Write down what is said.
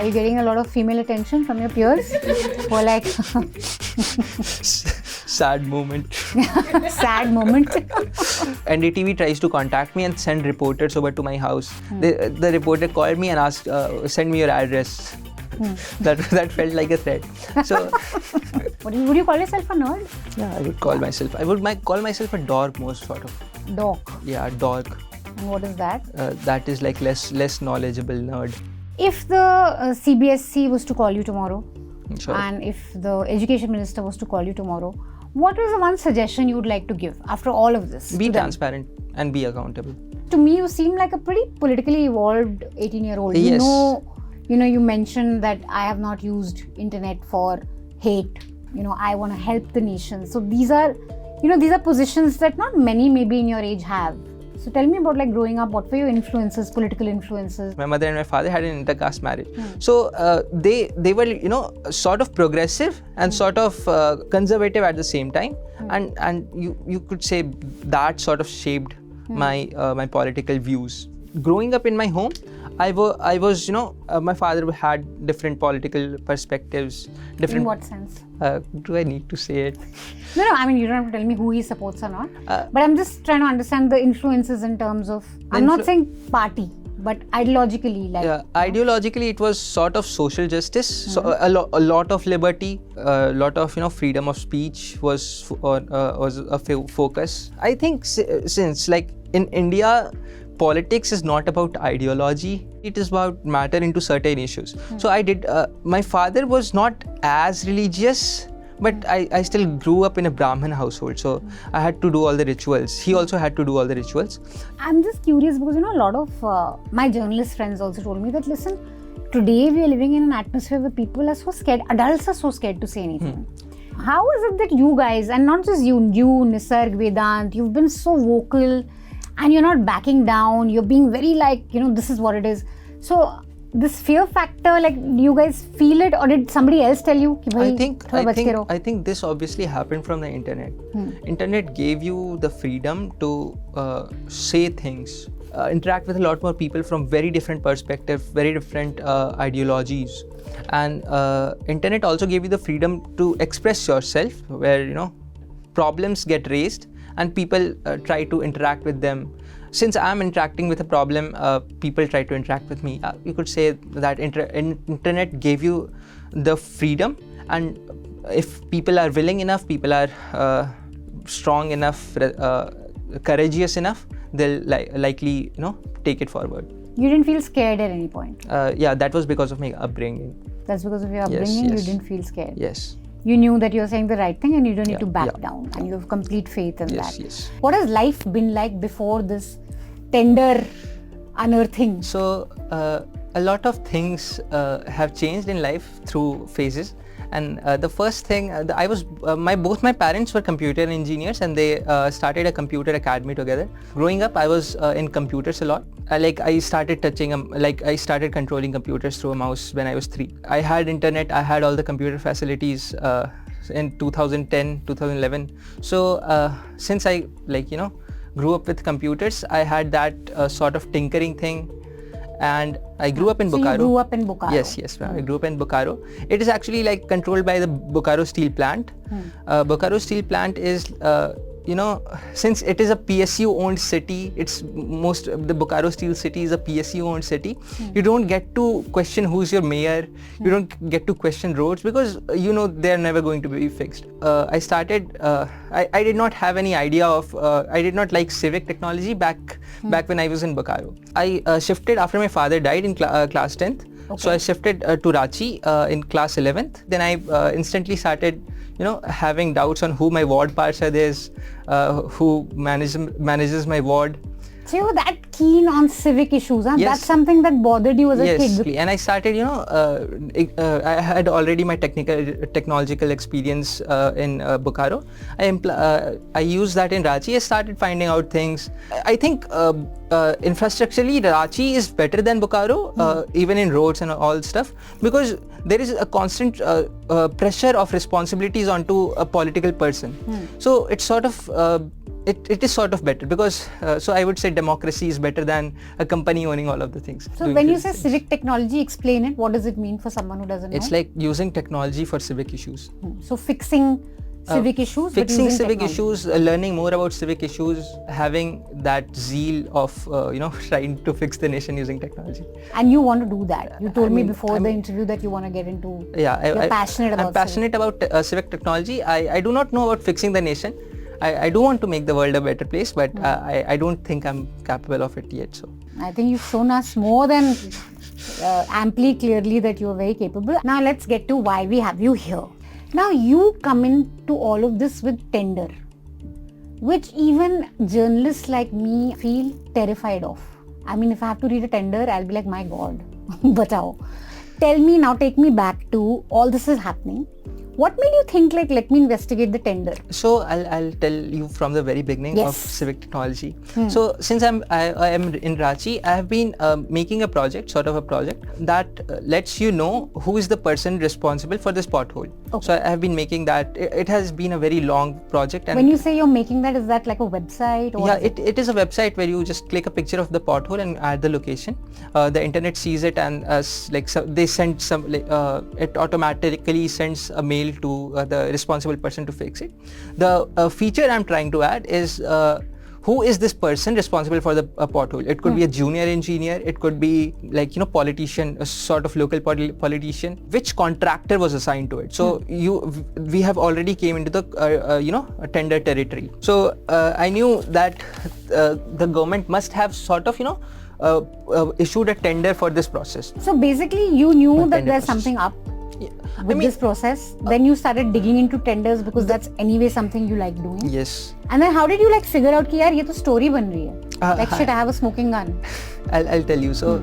Are you getting a lot of female attention from your peers? Or like Sad moment. sad moment? NDTV tries to contact me and send reporters over to my house. The reporter called me and asked, send me your address. That felt like a threat. So, Would you call yourself a nerd? yeah, I would call myself. I would call myself a dork most sort of. Dork. Yeah, dork. And what is that? That is like less knowledgeable nerd. If the CBSE was to call you tomorrow, Sure. and if the education minister was to call you tomorrow, what is the one suggestion you would like to give after all of this? Be to them? transparent and be accountable. To me, you seem like a pretty politically evolved 18-year-old. Yes. You mentioned that I have not used internet for hate. I want to help the nation. So these are positions that not many maybe in your age have. So tell me about like growing up, what were your influences, political influences? My mother and my father had an intercaste marriage. So they were, sort of progressive and sort of conservative at the same time. And you could say that sort of shaped my political views. Growing up in my home, I was my father had different political perspectives. Different. In what sense? Do I need to say it? No, I mean, you don't have to tell me who he supports or not. But I'm just trying to understand the influences in terms of, I'm not saying party, but ideologically. Ideologically, it was sort of social justice. So a lot of liberty, a lot of freedom of speech was a focus. I think since like in India, politics is not about ideology. It is about matter into certain issues. So my father was not as religious, but I still grew up in a Brahmin household. So I had to do all the rituals. He also had to do all the rituals. I'm just curious because, a lot of my journalist friends also told me that, listen, today we are living in an atmosphere where people are so scared, adults are so scared to say anything. How is it that you guys, and not just you, Nisarg, Vedant, you've been so vocal, and you're not backing down, you're being very like, this is what it is. So this fear factor, like, do you guys feel it, or did somebody else tell you? I think this obviously happened from the internet. Internet gave you the freedom to say things, interact with a lot more people from very different perspectives, very different ideologies. And internet also gave you the freedom to express yourself, where problems get raised and people try to interact with them. Since I'm interacting with a problem, people try to interact with me. You could say that internet gave you the freedom, and if people are willing enough, people are strong enough, courageous enough, they'll likely take it forward. You didn't feel scared at any point? Yeah, that was because of my upbringing. That's because of your upbringing? Yes. You didn't feel scared? Yes. You knew that you're saying the right thing and you don't need to back down, and you have complete faith in that. Yes. What has life been like before this tender unearthing? So a lot of things have changed in life through phases, and the first thing both my parents were computer engineers, and they started a computer academy together. Growing up, I was in computers a lot. I started I started controlling computers through a mouse when I was 3. I had internet, I had all the computer facilities in 2010, 2011. So since I grew up with computers, I had that sort of tinkering thing. And I grew up in Bokaro. You grew up in Bokaro? Yes. I grew up in Bokaro. It is actually controlled by the Bokaro steel plant. Bokaro steel plant is since it is a PSU-owned city, the Bokaro Steel City is a PSU-owned city. You don't get to question who's your mayor. You don't get to question roads because they're never going to be fixed. I did not have any idea of. I did not like Civic technology back when I was in Bokaro. I shifted after my father died in class 10th. Okay. So I shifted to Ranchi in class 11th. Then I instantly started having doubts on who my ward parshad is, who manages my ward. So you were that keen on civic issues, huh? Yes. That's something that bothered you as a kid. Yes, and I started, I had already my technological experience in Bokaro. I used that in Ranchi. I started finding out things. I think infrastructurally, Ranchi is better than Bokaro, even in roads and all stuff, because there is a constant pressure of responsibilities onto a political person. So it's sort of it is sort of better because so I would say democracy is better than a company owning all of the things. So when you say civic technology, explain it. What does it mean for someone who doesn't know? It's like using technology for civic issues. So fixing civic issues, fixing but using civic technology. issues, learning more about civic issues, having that zeal of trying to fix the nation using technology. And you want to do that. You told me mean- before I the mean- interview that you want to get into. Yeah, You're passionate about I'm passionate about civic technology. I do not know about fixing the nation. I do want to make the world a better place, but I don't think I'm capable of it yet. So I think you've shown us more than amply clearly that you are very capable. Now let's get to why we have you here. Now you come into all of this with tender, which even journalists like me feel terrified of. I mean, if I have to read a tender, I'll be like, my God, batao. Tell me now, take me back to all this is happening. What made you think like, let me investigate the tender? So I'll tell you from the very beginning of Yes. civic technology. So since I am in Ranchi, I have been making a project, sort of a project that lets you know who is the person responsible for this pothole. Okay. So I have been making that. It has been a very long project. And When you say you're making that, is that like a website? Or yeah, it is a website where you just click a picture of the pothole and add the location. The internet sees it and they send some. It automatically sends a mail to the responsible person to fix it. The feature I'm trying to add is who is this person responsible for the pothole? It could be a junior engineer. It could be like politician, a sort of local politician. Which contractor was assigned to it? So we have already came into the a tender territory. So I knew that the government must have sort of issued a tender for this process. So basically you knew that tender there's process. something up Yeah. with this process. Then you started digging into tenders because that's anyway something you like doing. Yes. And then how did you like figure out कि यार ये तो story बन रही है? Like shit, I have a smoking gun. I'll tell you. So